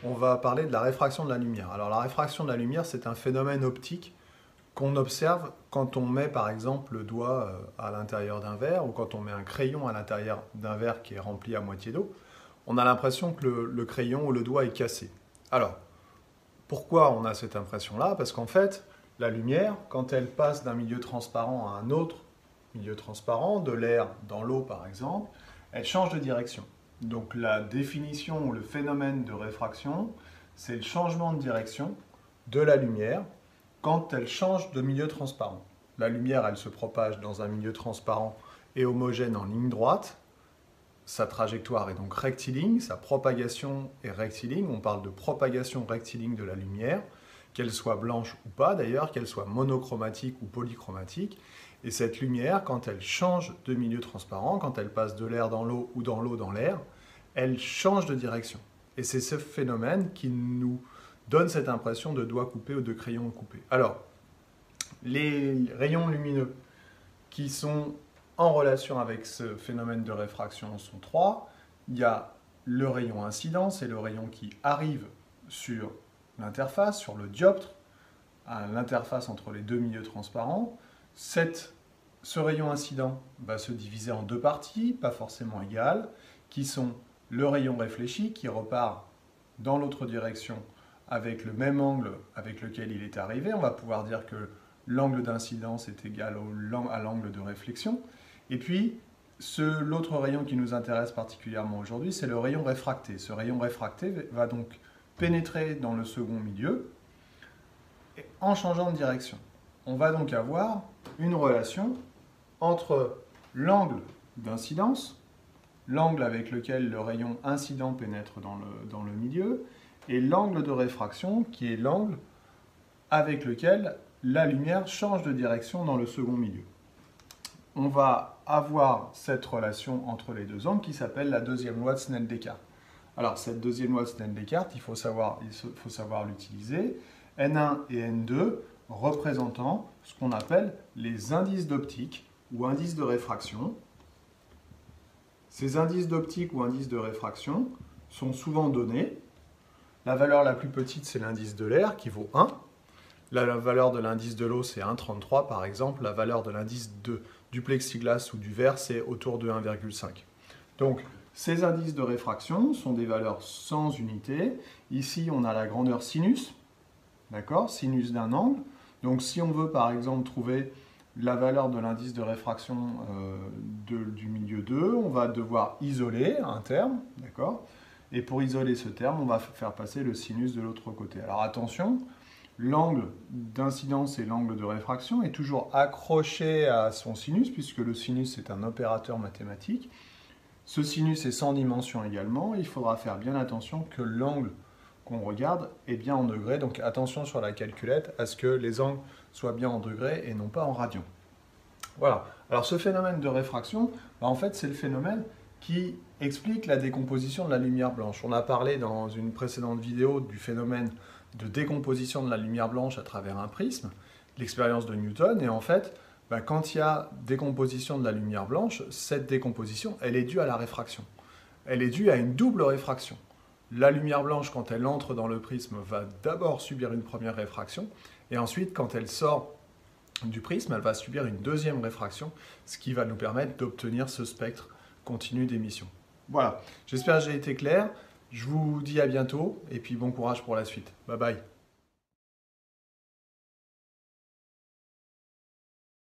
on va parler de la réfraction de la lumière. Alors la réfraction de la lumière, c'est un phénomène optique qu'on observe quand on met par exemple le doigt à l'intérieur d'un verre ou quand on met un crayon à l'intérieur d'un verre qui est rempli à moitié d'eau. On a l'impression que le crayon ou le doigt est cassé. Alors, pourquoi on a cette impression-là? Parce qu'en fait, la lumière, quand elle passe d'un milieu transparent à un autre milieu transparent, de l'air dans l'eau par exemple, elle change de direction. Donc la définition ou le phénomène de réfraction, c'est le changement de direction de la lumière quand elle change de milieu transparent. La lumière, elle se propage dans un milieu transparent et homogène en ligne droite. Sa trajectoire est donc rectiligne, sa propagation est rectiligne. On parle de propagation rectiligne de la lumière, qu'elle soit blanche ou pas d'ailleurs, qu'elle soit monochromatique ou polychromatique. Et cette lumière, quand elle change de milieu transparent, quand elle passe de l'air dans l'eau ou dans l'eau dans l'air, elle change de direction. Et c'est ce phénomène qui nous donne cette impression de doigt coupé ou de crayon coupé. Alors, les rayons lumineux qui sont en relation avec ce phénomène de réfraction sont trois. Il y a le rayon incident, c'est le rayon qui arrive sur l'interface, sur le dioptre, à l'interface entre les deux milieux transparents. Ce rayon incident va se diviser en deux parties, pas forcément égales, qui sont le rayon réfléchi, qui repart dans l'autre direction avec le même angle avec lequel il est arrivé. On va pouvoir dire que l'angle d'incidence est égal à l'angle de réflexion. Et puis, l'autre rayon qui nous intéresse particulièrement aujourd'hui, c'est le rayon réfracté. Ce rayon réfracté va donc pénétrer dans le second milieu en changeant de direction. On va donc avoir une relation entre l'angle d'incidence, l'angle avec lequel le rayon incident pénètre dans le milieu, et l'angle de réfraction, qui est l'angle avec lequel la lumière change de direction dans le second milieu. On va avoir cette relation entre les deux angles qui s'appelle la deuxième loi de Snell-Descartes. Alors, cette deuxième loi de Snell-Descartes, il faut savoir l'utiliser. N1 et N2 représentant ce qu'on appelle les indices d'optique ou indices de réfraction. Ces indices d'optique ou indices de réfraction sont souvent donnés. La valeur la plus petite, c'est l'indice de l'air qui vaut 1. La valeur de l'indice de l'eau, c'est 1,33 par exemple. La valeur de l'indice du plexiglas ou du verre, c'est autour de 1,5. Donc, ces indices de réfraction sont des valeurs sans unité. Ici, on a la grandeur sinus, d'accord, sinus d'un angle. Donc, si on veut, par exemple, trouver la valeur de l'indice de réfraction du milieu 2, on va devoir isoler un terme, d'accord. Et pour isoler ce terme, on va faire passer le sinus de l'autre côté. Alors attention, l'angle d'incidence et l'angle de réfraction est toujours accroché à son sinus, puisque le sinus est un opérateur mathématique. Ce sinus est sans dimension également. Il faudra faire bien attention que l'angle qu'on regarde est bien en degrés. Donc attention sur la calculette à ce que les angles soient bien en degrés et non pas en radians. Voilà. Alors ce phénomène de réfraction, en fait, c'est le phénomène qui explique la décomposition de la lumière blanche. On a parlé dans une précédente vidéo du phénomène de décomposition de la lumière blanche à travers un prisme, l'expérience de Newton, et en fait, quand il y a décomposition de la lumière blanche, cette décomposition, elle est due à la réfraction. Elle est due à une double réfraction. La lumière blanche, quand elle entre dans le prisme, va d'abord subir une première réfraction, et ensuite, quand elle sort du prisme, elle va subir une deuxième réfraction, ce qui va nous permettre d'obtenir ce spectre continu d'émission. Voilà, j'espère que j'ai été clair. Je vous dis à bientôt et puis bon courage pour la suite. Bye bye.